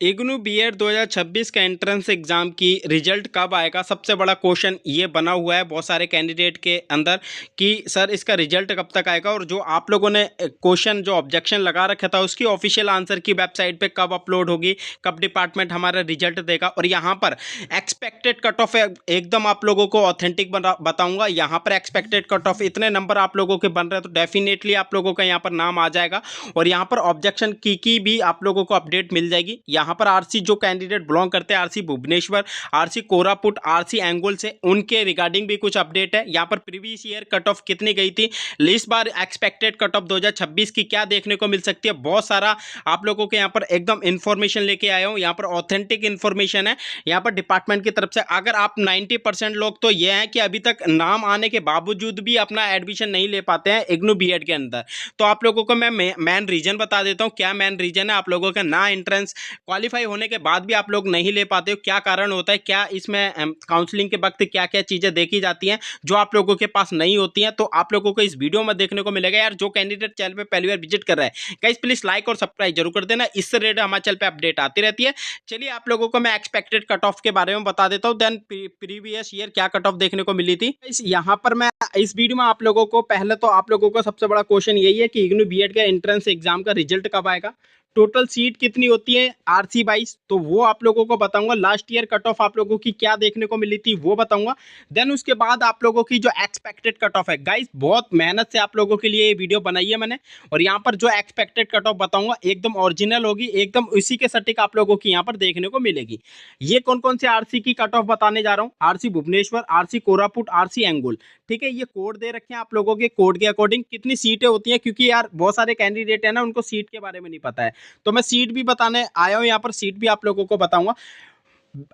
IGNOU BEd 2026 का entrance exam की result कब आएगा? सबसे बड़ा क्वेश्चन ये बना हुआ है बहुत सारे कैंडिडेट के अंदर कि सर इसका रिजल्ट कब तक आएगा, और जो आप लोगों ने क्वेश्चन जो ऑब्जेक्शन लगा रखा था उसकी ऑफिशियल आंसर की वेबसाइट पे कब अपलोड होगी, कब डिपार्टमेंट हमारा रिजल्ट देगा। और यहाँ पर एक्सपेक्टेड कट ऑफ एकदम आप लोगों को ऑथेंटिक बताऊंगा। यहाँ पर एक्सपेक्टेड कट ऑफ इतने नंबर आप लोगों के बन रहे हैं तो डेफिनेटली आप लोगों का यहाँ पर नाम आ जाएगा। और यहाँ पर ऑब्जेक्शन की भी आप लोगों को अपडेट मिल जाएगी। यहाँ पर आरसी जो कैंडिडेट बिलोंग करते हैं, RC Bhubaneswar, RC Koraput, RC Angul से, उनके रिगार्डिंग भी कुछ अपडेट है। यहाँ पर प्रीवियस ईयर कट ऑफ कितनी गई थी, इस बार एक्सपेक्टेड कट ऑफ 2026 की क्या देखने को मिल सकती है, बहुत सारा आप लोगों के यहाँ पर एकदम इंफॉर्मेशन लेके आया हूँ। यहाँ पर ऑथेंटिक इंफॉर्मेशन है यहाँ पर डिपार्टमेंट की तरफ से। अगर आप 90% लोग तो ये हैं कि अभी तक नाम आने के बावजूद भी अपना एडमिशन नहीं ले पाते हैं इग्नू बीएड के अंदर, तो आप लोगों को मैं मेन रीजन बता देता हूँ। क्या मेन रीजन है आप लोगों का ना एंट्रेंस क्वालिफाई होने के बाद भी आप लोग नहीं ले पाते हो, क्या कारण होता है, क्या इसमें काउंसलिंग के वक्त क्या क्या चीज़ें देखी जाती हैं जो आप लोगों के पास नहीं होती हैं, तो आप लोगों को इस वीडियो में देखने को मिलेगा। यार जो कैंडिडेट चैनल पे पहली बार विजिट कर रहा है गाइस, प्लीज लाइक और सब्सक्राइब जरूर कर देना, इससे रिलेटेड हमारे चैनल पे अपडेट आती रहती है। चलिए आप लोगों को मैं एक्सपेक्टेड कट ऑफ के बारे में बता देता हूँ, देन प्रीवियस ईयर क्या कट ऑफ देखने को मिली थी। यहाँ पर मैं इस वीडियो में आप लोगों को पहले तो आप लोगों का सबसे बड़ा क्वेश्चन यही है कि इग्नू बीएड का एंट्रेंस एग्जाम का रिजल्ट कब आएगा, टोटल सीट कितनी होती है आरसी 22, तो वो आप लोगों को बताऊंगा। लास्ट ईयर कट ऑफ आप लोगों की क्या देखने को मिली थी वो बताऊंगा। देन उसके बाद आप लोगों की जो एक्सपेक्टेड कट ऑफ है गाइस, बहुत मेहनत से आप लोगों के लिए ये वीडियो बनाई है मैंने, और यहाँ पर जो एक्सपेक्टेड कट ऑफ बताऊंगा एकदम ओरिजिनल होगी, एकदम उसी के सटीक आप लोगों की यहाँ पर देखने को मिलेगी। ये कौन कौन से आरसी की कट ऑफ बताने जा रहा हूँ, RC Bhubaneswar, RC Koraput, RC Angul, ठीक है। ये कोड दे रखे हैं आप लोगों के, कोड के अकॉर्डिंग कितनी सीटें होती हैं, क्योंकि यार बहुत सारे कैंडिडेट है ना उनको सीट के बारे में नहीं पता है, तो मैं सीट भी बताने आया हूं। यहाँ पर सीट भी आप लोगों को बताऊंगा।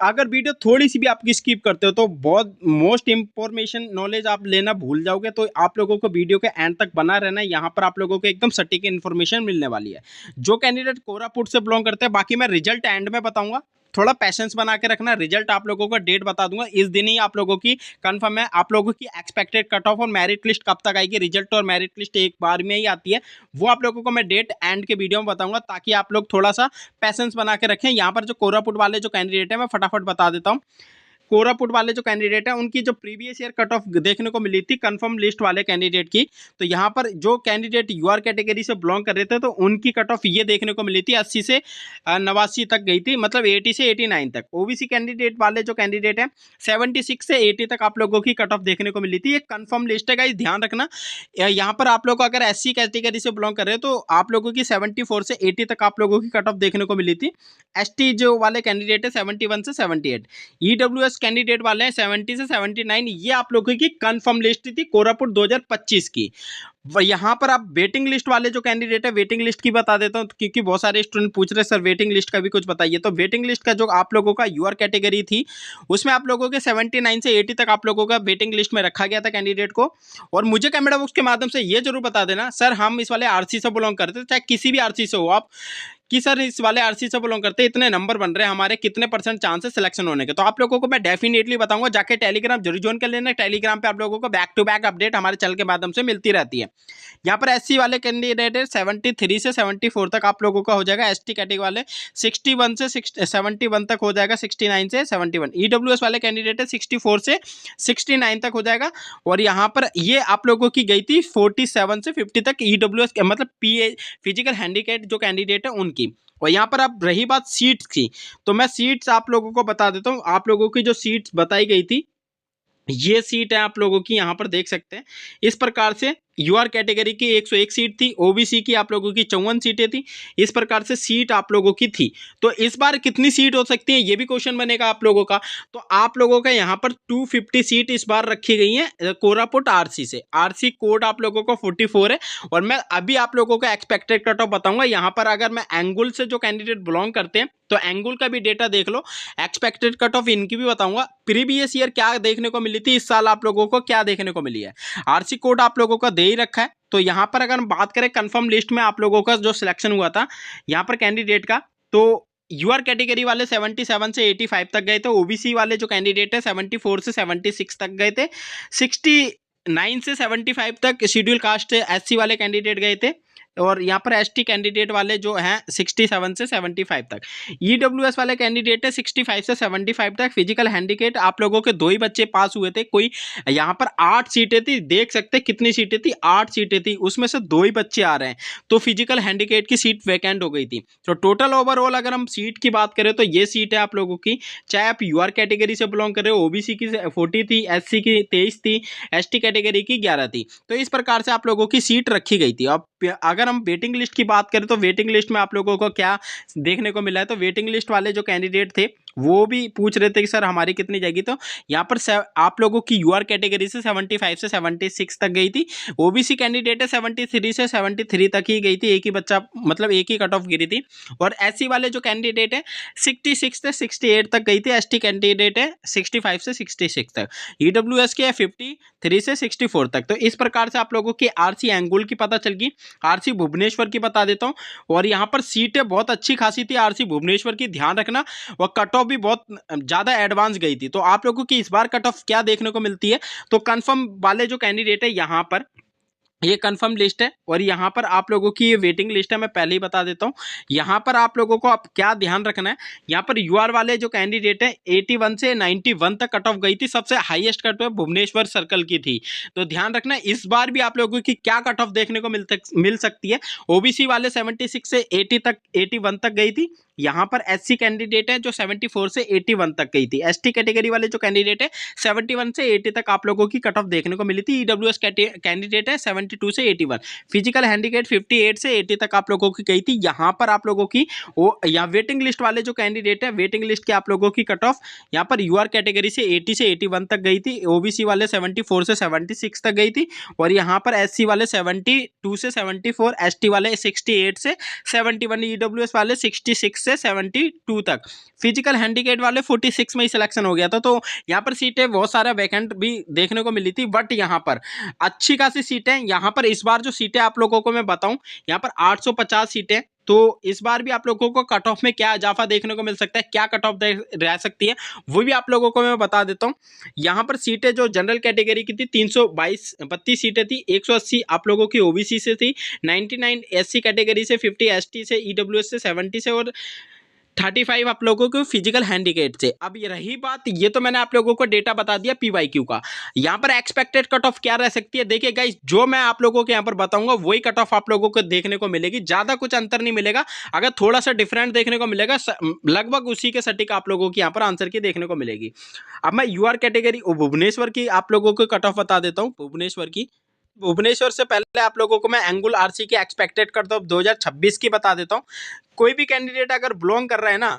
अगर वीडियो थोड़ी सी भी आपकी स्किप करते हो तो बहुत मोस्ट इंफॉर्मेशन नॉलेज आप लेना भूल जाओगे, तो आप लोगों को वीडियो के एंड तक बना रहना है। यहाँ पर आप लोगों को एकदम सटीक इन्फॉर्मेशन मिलने वाली है। जो कैंडिडेट कोरापुट से बिलोंग करते हैं, बाकी मैं रिजल्ट एंड में बताऊंगा, थोड़ा पैशेंस बना के रखना। रिजल्ट आप लोगों का डेट बता दूंगा इस दिन ही, आप लोगों की कंफर्म है। आप लोगों की एक्सपेक्टेड कट ऑफ और मेरिट लिस्ट कब तक आएगी, रिजल्ट और मेरिट लिस्ट एक बार में ही आती है, वो आप लोगों को मैं डेट एंड के वीडियो में बताऊंगा, ताकि आप लोग थोड़ा सा पैशेंस बना के रखें। यहाँ पर जो कोरापुट वाले जो कैंडिडेट है मैं फटाफट बता देता हूँ। कोरापुट वाले जो कैंडिडेट है उनकी जो प्रीवियस ईयर कट ऑफ देखने को मिली थी कंफर्म लिस्ट वाले कैंडिडेट की, तो यहाँ पर जो कैंडिडेट यूआर कैटेगरी से बिलोंग कर रहे थे तो उनकी कट ऑफ ये देखने को मिली थी 80 से 89 तक गई थी, मतलब 80 से 89 तक। ओबीसी कैंडिडेट वाले जो कैंडिडेट है 76 से 80 तक आप लोगों की कट ऑफ देखने को मिली थी। ये कंफर्म लिस्ट है गाइस, ध्यान रखना। यहाँ पर आप लोग अगर एससी कैटेगरी से बिलोंग कर रहे हो तो आप लोगों की 74 से 80 तक आप लोगों की कट ऑफ देखने को मिली थी। एसटी जो वाले कैंडिडेट है 71 से 78, ईडब्ल्यूएस कैंडिडेट वाले हैं 70 से 79। ये आप लोगों की कंफर्म लिस्ट थी कोरापुट 2025 की। यहाँ पर आप वेटिंग लिस्ट वाले जो कैंडिडेट है, वेटिंग लिस्ट की बता देता हूँ, क्योंकि बहुत सारे स्टूडेंट पूछ रहे सर वेटिंग लिस्ट का भी कुछ बताइए। तो वेटिंग लिस्ट का जो आप लोगों का यूआर कैटेगरी थी उसमें आप लोगों के 79 से 80 तक आप लोगों का वेटिंग लिस्ट में रखा गया था कैंडिडेट को। और मुझे कैमरा बॉक्स के माध्यम से ये जरूर बता देना सर हम इस वाले आरसी से बिलोंग करते, चाहे किसी भी आरसी से हो आप, कि सर इस वाले आरसी से बिलोंग करते इतने नंबर बन रहे हैं हमारे, कितने परसेंट चांस है सिलेक्शन होने के। तो आप लोगों को मैं डेफिनेटली बताऊंगा, जाके टेलीग्राम जरूर ज्वाइन कर लेना। टेलीग्राम पे आप लोगों को बैक टू बैक अपडेट हमारे चैनल के माध्यम से मिलती रहती है। यहाँ पर एससी वाले कैंडिडेट है 73 से 74 तक आप लोगों का हो जाएगा। एसटी कैटेगरी वाले 61 से 71 तक हो जाएगा, 69 से 71। ईडब्ल्यूएस वाले कैंडिडेट है 64 से 69 तक हो जाएगा। और यहाँ पर ये आप लोगों की गई थी 47 से 50 तक ईडब्ल्यूएस मतलब पीए फिजिकल हैंडीकैप जो कैंडिडेट है उनकी। और यहाँ पर अब रही बात सीट्स की, तो मैं सीट्स आप लोगों को बता देता हूँ। आप लोगों की जो सीट्स बताई गई थी ये सीट है आप लोगों की, यहाँ पर देख सकते हैं इस प्रकार से। यूआर कैटेगरी की 101 सीट थी, ओबीसी की आप लोगों की 54 सीटें थी, इस प्रकार से सीट आप लोगों की थी। तो इस बार कितनी सीट हो सकती है ये भी क्वेश्चन बनेगा आप लोगों का। तो आप लोगों का यहाँ पर 250 सीट इस बार रखी गई है कोरापुट आरसी से। आरसी कोड आप लोगों को 44 है। और मैं अभी आप लोगों का एक्सपेक्टेड कट ऑफ बताऊंगा। यहाँ पर अगर मैं एंगुल से जो कैंडिडेट बिलोंग करते हैं तो एंगुल का भी डेटा देख लो, एक्सपेक्टेड कट ऑफ इनकी भी बताऊंगा। प्रीवियस ईयर क्या देखने को मिली थी, इस साल आप लोगों को क्या देखने को मिली है। आरसी कोड आप लोगों का दे ही रखा है। तो यहाँ पर अगर हम बात करें कंफर्म लिस्ट में आप लोगों का जो सिलेक्शन हुआ था यहाँ पर कैंडिडेट का, तो यूआर कैटेगरी वाले 77 से 85 तक गए थे। ओबीसी वाले जो कैंडिडेट है 74 से 76 तक गए थे। 69 से 75 तक शेड्यूल कास्ट एससी वाले कैंडिडेट गए थे। और यहाँ पर एसटी कैंडिडेट वाले जो हैं 67 से 75 तक। ईडब्ल्यूएस वाले कैंडिडेट है 65 से 75 तक। फिजिकल हैंडीकेप आप लोगों के 2 ही बच्चे पास हुए थे। कोई यहाँ पर 8 सीटें थी, देख सकते कितनी सीटें थी, 8 सीटें थी, उसमें से 2 ही बच्चे आ रहे हैं, तो फिजिकल हैंडीकेप की सीट वैकेंट हो गई थी। तो टोटल ओवरऑल अगर हम सीट की बात करें तो ये सीट है आप लोगों की, चाहे आप यूआर कैटेगरी से बिलोंग कर रहे हो। ओबीसी की 40 थी, एससी की 23 थी, एसटी कैटेगरी की 11 थी। तो इस प्रकार से आप लोगों की सीट रखी गई थी। अब अगर हम वेटिंग लिस्ट की बात करें तो वेटिंग लिस्ट में आप लोगों को क्या देखने को मिला है, तो वेटिंग लिस्ट वाले जो कैंडिडेट थे वो भी पूछ रहे थे कि सर हमारी कितनी जाएगी। तो यहाँ पर आप लोगों की यूआर कैटेगरी से 75 से 76 तक गई थी। ओबीसी कैंडिडेट है 73 से 73 तक ही गई थी, एक ही बच्चा मतलब एक ही कट ऑफ गिरी थी। और एससी वाले जो कैंडिडेट है 66 से 68 तक गई थी। एसटी कैंडिडेट है 65 से 66 तक। ईडब्ल्यूएस के 53 से 64 तक। तो इस प्रकार से आप लोगों की आरसी एंगुल की पता चल गई। आरसी भुवनेश्वर की बता देता हूँ, और यहाँ पर सीटें बहुत अच्छी खासी थी आरसी भुवनेश्वर की, ध्यान रखना। और कट ऑफ भी बहुत ज़्यादा एडवांस गई थी। तो आप लोगों की इस बार कट ऑफ क्या देखने को मिलती है, तो कंफर्म वाले जो कैंडिडेट है यहाँ पर ये कंफर्म लिस्ट है, और यहाँ पर आप लोगों की ये वेटिंग लिस्ट है। मैं पहले ही बता देता हूँ, यहाँ पर आप लोगों को अब क्या ध्यान रखना है। यहाँ पर यूआर वाले जो कैंडिडेट है 81 से 91 तक कट ऑफ गई थी, सबसे highest cut off Bhubaneswar circle की थी। तो ध्यान रखना इस बार भी आप लोगों की क्या कट ऑफ देखने को मिल सकती है। ओबीसी वाले 76 से 81 तक गई थी। यहाँ पर एससी कैंडिडेट है जो 74 से 81 तक गई थी। एसटी कैटेगरी वाले जो कैंडिडेट है 71 से 80 तक आप लोगों की कट ऑफ देखने को मिली थी। ईडब्ल्यूएस कैंडिडेट है 72 से 81। फिजिकल हैंडीकेप 58 से 80 तक आप लोगों की गई थी। यहाँ पर आप लोगों की यहाँ वेटिंग लिस्ट वाले जो कैंडिडेट है, वेटिंग लिस्ट के आप लोगों की कट ऑफ यहाँ पर यूआर कैटेगरी से 80 से 81 तक गई थी। ओबीसी वाले 74 से 76 तक गई थी, और यहाँ पर एससी वाले 72 से 74, एसटी वाले 68 से 71, ईडब्ल्यूएस वाले 66 से 72 तक। फिजिकल हैंडीकेप वाले 46 में ही सिलेक्शन हो गया था। तो यहाँ पर सीटें बहुत सारा वैकेंट भी देखने को मिली थी, बट यहाँ पर अच्छी खासी सीटें। यहाँ पर इस बार जो सीटें आप लोगों को मैं बताऊं, यहाँ पर 850 सीटें। तो इस बार भी आप लोगों को कट ऑफ में क्या इजाफा देखने को मिल सकता है, क्या कट ऑफ रह सकती है, वो भी आप लोगों को मैं बता देता हूँ। यहाँ पर सीटें जो जनरल कैटेगरी की थी 332 सीटें थी, 180 आप लोगों की ओबीसी से थी, 99 एससी कैटेगरी से, 50 एसटी से, ईडब्ल्यूएस से 70 से, और 35 आप लोगों को फिजिकल हैंडीकेप से। अब ये रही बात, ये तो मैंने आप लोगों को डेटा बता दिया पीवाईक्यू का। यहाँ पर एक्सपेक्टेड कट ऑफ क्या रह सकती है, देखिए गाइस, जो मैं आप लोगों को यहाँ पर बताऊंगा वही कट ऑफ आप लोगों को देखने को मिलेगी। ज़्यादा कुछ अंतर नहीं मिलेगा, अगर थोड़ा सा डिफरेंट देखने को मिलेगा, लगभग उसी के सटीक आप लोगों की यहाँ पर आंसर की देखने को मिलेगी। अब मैं यूआर कैटेगरी भुवनेश्वर की आप लोगों को कट ऑफ बता देता हूँ। भुवनेश्वर से पहले आप लोगों को मैं एंगुल आरसी की एक्सपेक्टेड कट ऑफ 2026 की बता देता हूँ। कोई भी कैंडिडेट अगर बिलोंग कर रहा है ना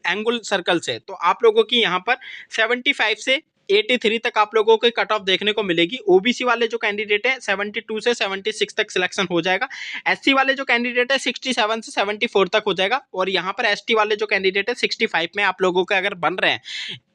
एंगुल सर्कल से, तो आप लोगों की यहाँ पर 75 से 83 तक आप लोगों को कट ऑफ देखने को मिलेगी। ओबीसी वाले जो कैंडिडेट है 72 से 76 तक सिलेक्शन हो जाएगा। एससी वाले जो कैंडिडेट है 67 से 74 तक हो जाएगा, और यहाँ पर एसटी वाले जो कैंडिडेट है 65 में आप लोगों के अगर बन रहे हैं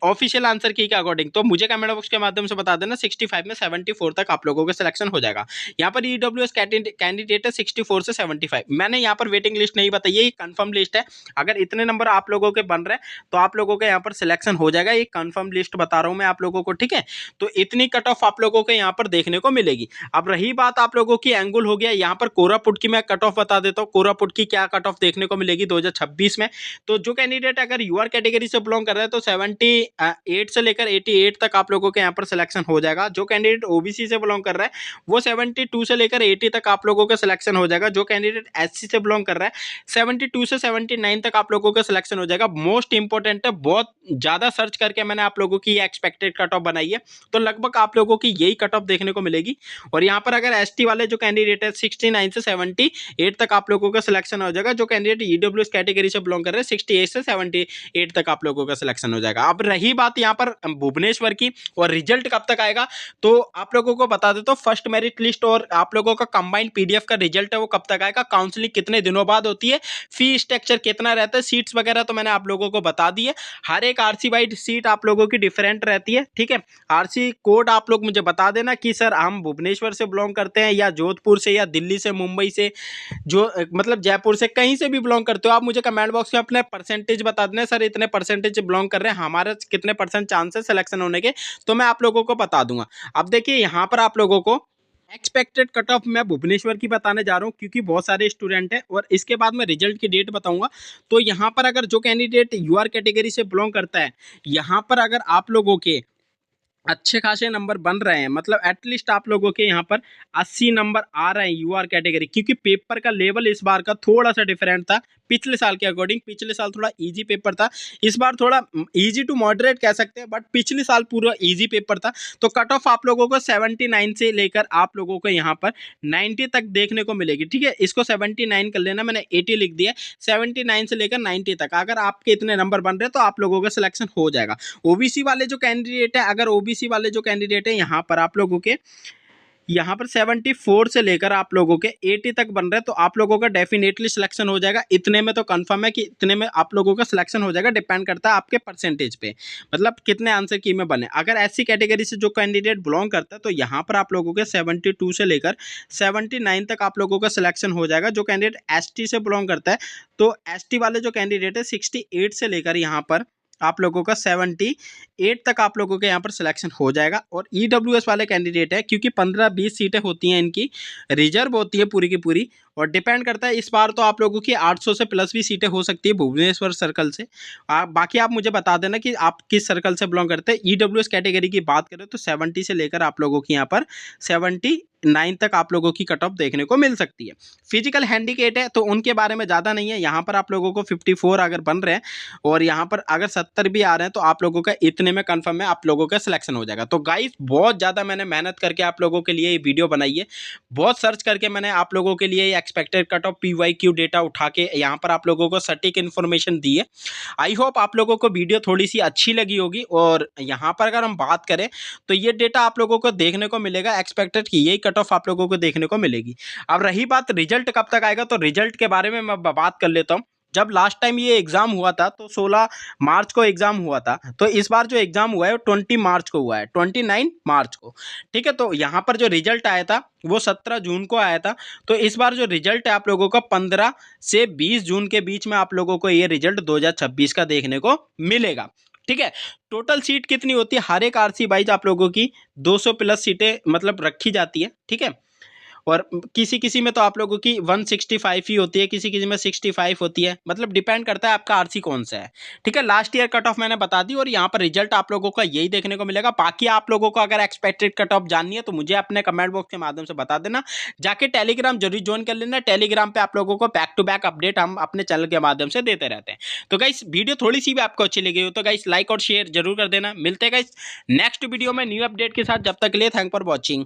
ऑफिशियल आंसर की के अकॉर्डिंग, तो मुझे कमेंट बॉक्स के माध्यम से बता देना। 65 में 74 तक आप लोगों का सिलेक्शन हो जाएगा। यहाँ पर ईडब्ल्यूएस कैंडिडेट है 64 से 75। मैंने यहाँ पर वेटिंग लिस्ट नहीं बताई, ये कंफर्म लिस्ट है। अगर इतने नंबर आप लोगों के बन रहे हैं तो आप लोगों के यहाँ पर सिलेक्शन हो जाएगा। ये कंफर्म लिस्ट बता रहा हूँ मैं आप लोगों को, ठीक है। तो इतनी कट ऑफ आप लोगों को यहाँ पर देखने को मिलेगी। अब रही बात आप लोगों की एंगुल हो गया, यहाँ पर कोरापुट की मैं कट ऑफ बता देता हूँ। कोरापुट की क्या कट ऑफ देखने को मिलेगी 2026 में। तो जो कैंडिडेट अगर यूआर कैटेगरी से बिलोंग कर रहा है तो 78 से लेकर 88 तक आप लोगों के यहाँ पर सिलेक्शन हो जाएगा। जो कैंडिडेट ओबीसी से बिलोंग कर रहा है वो 72 से लेकर 80 तक आप लोगों का सिलेक्शन हो जाएगा। जो कैंडिडेट एससी से बिलोंग कर रहा है 72 से 79 तक आप लोगों का सिलेक्शन हो जाएगा। मोस्ट इंपॉर्टेंट है, बहुत ज़्यादा सर्च करके मैंने आप लोगों की एक्सपेक्टेड कट ऑफ बनाई है, तो लगभग आप लोगों की यही कट ऑफ देखने को मिलेगी। और यहाँ पर अगर एसटी वाले जो कैंडिडेट है 69 से 78 तक आप लोगों का सिलेक्शन हो जाएगा। जो कैंडिडेट ईडब्ल्यूएस कैटेगरी से बिलोंग कर रहे हैं 68 से 78 तक आप लोगों का सिलेक्शन हो जाएगा। अब रही बात यहाँ पर भुवनेश्वर की, और रिजल्ट कब तक आएगा, तो आप लोगों को बता देता हूँ। फर्स्ट मेरिट लिस्ट और आप लोगों का कंबाइंड पीडीएफ का रिजल्ट है वो कब तक आएगा, काउंसलिंग कितने दिनों बाद होती है, फी स्ट्रक्चर कितना रहता है, सीट्स वगैरह तो मैंने आप लोगों को बता दी है। हर एक आरसी वाइड सीट आप लोगों की डिफरेंट रहती है, ठीक है। आरसी कोड आप लोग मुझे बता देना कि सर हम भुवनेश्वर से बिलोंग करते हैं या जोधपुर से या दिल्ली से, मुंबई से, जो मतलब जयपुर से, कहीं से भी बिलोंग करते हो आप, मुझे कमेंट बॉक्स में अपने परसेंटेज बता देना। सर इतने परसेंटेज बिलोंग कर रहे हैं, हमारे कितने % चांसेस सिलेक्शन होने के, तो मैं आप लोगों को बता दूंगा। अब देखिए यहाँ पर आप लोगों को एक्सपेक्टेड कट ऑफ मैं भुवनेश्वर की बताने जा रहा हूँ क्योंकि बहुत सारे स्टूडेंट हैं, और इसके बाद मैं रिजल्ट की डेट बताऊंगा। तो यहाँ पर अगर जो कैंडिडेट यूआर कैटेगरी से बिलोंग करता है, यहाँ पर अगर आप लोगों के अच्छे खासे नंबर बन रहे हैं, मतलब एटलीस्ट आप लोगों के यहाँ पर 80 नंबर आ रहे हैं यूआर कैटेगरी, क्योंकि पेपर का लेवल इस बार का थोड़ा सा डिफरेंट था पिछले साल के अकॉर्डिंग। पिछले साल थोड़ा इजी पेपर था, इस बार थोड़ा इजी टू मॉडरेट कह सकते हैं, बट पिछले साल पूरा इजी पेपर था। तो कट ऑफ आप लोगों को 79 से लेकर आप लोगों को यहाँ पर 90 तक देखने को मिलेगी। ठीक है, इसको 79 कर लेना, मैंने 80 लिख दिया। 79 से लेकर 90 तक अगर आपके इतने नंबर बन रहे हैं तो आप लोगों का सिलेक्शन हो जाएगा। ओबीसी वाले जो कैंडिडेट है, अगर ओबीसी वाले जो कैंडिडेट है यहाँ पर आप लोगों के यहाँ पर 74 से लेकर आप लोगों के 80 तक बन रहे हैं, तो आप लोगों का डेफिनेटली सिलेक्शन हो जाएगा। इतने में तो कंफर्म है कि इतने में आप लोगों का सिलेक्शन हो जाएगा। डिपेंड करता है आपके परसेंटेज पे, मतलब कितने आंसर की में बने। अगर ऐसी कैटेगरी से जो कैंडिडेट बिलोंग करता है तो यहाँ पर आप लोगों के 72 से लेकर 79 तक आप लोगों का सिलेक्शन हो जाएगा। जो कैंडिडेट एसटी से बिलोंग करता है, तो एसटी वाले जो कैंडिडेट है 68 से लेकर यहाँ पर आप लोगों का 78 तक आप लोगों के यहाँ पर सिलेक्शन हो जाएगा। और ईडब्ल्यूएस वाले कैंडिडेट है, क्योंकि 15-20 सीटें होती हैं इनकी, रिजर्व होती है पूरी की पूरी, और डिपेंड करता है। इस बार तो आप लोगों की 800 से प्लस भी सीटें हो सकती है भुवनेश्वर सर्कल से। बाकी आप मुझे बता देना कि आप किस सर्कल से बिलोंग करते हैं। ईडब्ल्यूएस कैटेगरी की बात करें तो 70 से लेकर आप लोगों की यहाँ पर 79 तक आप लोगों की कट ऑफ देखने को मिल सकती है। फिजिकल हैंडीकेप है तो उनके बारे में ज़्यादा नहीं है। यहाँ पर आप लोगों को 54 अगर बन रहे हैं और यहाँ पर अगर 70 भी आ रहे हैं तो आप लोगों का इतने में कंफर्म है आप लोगों का सिलेक्शन हो जाएगा। तो गाइस बहुत ज़्यादा मैंने मेहनत करके आप लोगों के लिए ये वीडियो बनाई है, बहुत सर्च करके मैंने आप लोगों के लिए expected cut off PYQ data उठा के यहाँ पर आप लोगों को सटीक इन्फॉर्मेशन दी है। आई होप आप लोगों को वीडियो थोड़ी सी अच्छी लगी होगी। और यहाँ पर अगर हम बात करें तो ये डेटा आप लोगों को देखने को मिलेगा एक्सपेक्टेड की यही कट ऑफ आप लोगों को देखने को मिलेगी। अब रही बात रिजल्ट कब तक आएगा, तो रिजल्ट के बारे में मैं बात कर लेता हूँ। जब लास्ट टाइम ये एग्जाम हुआ था तो 16 मार्च को एग्जाम हुआ था, तो इस बार जो एग्जाम हुआ है वो 20 मार्च को हुआ है, 29 मार्च को। ठीक है, तो यहाँ पर जो रिजल्ट आया था वो 17 जून को आया था। तो इस बार जो रिजल्ट है आप लोगों का 15 से 20 जून के बीच में आप लोगों को ये रिजल्ट 2026 का देखने को मिलेगा। ठीक है, टोटल सीट कितनी होती है, हर एक आरसी वाइज आप लोगों की 200 प्लस सीटें मतलब रखी जाती है। ठीक है, और किसी किसी में तो आप लोगों की 165 ही होती है, किसी किसी में 65 होती है, मतलब डिपेंड करता है आपका आरसी कौन सा है। ठीक है, लास्ट ईयर कट ऑफ मैंने बता दी और यहाँ पर रिजल्ट आप लोगों का यही देखने को मिलेगा। बाकी आप लोगों को अगर एक्सपेक्टेड कट ऑफ जाननी है तो मुझे अपने कमेंट बॉक्स के माध्यम से बता देना। जाके टेलीग्राम जरूर ज्वाइन कर लेना, टेलीग्राम पे आप लोगों को बैक टू बैक अपडेट हम अपने चैनल के माध्यम से देते रहते हैं। तो गाइस वीडियो थोड़ी सी भी आपको अच्छी लगी हो तो गाइस लाइक और शेयर जरूर कर देना। मिलते हैं गाइस नेक्स्ट वीडियो में न्यू अपडेट के साथ, जब तक के लिए थैंक फॉर वॉचिंग।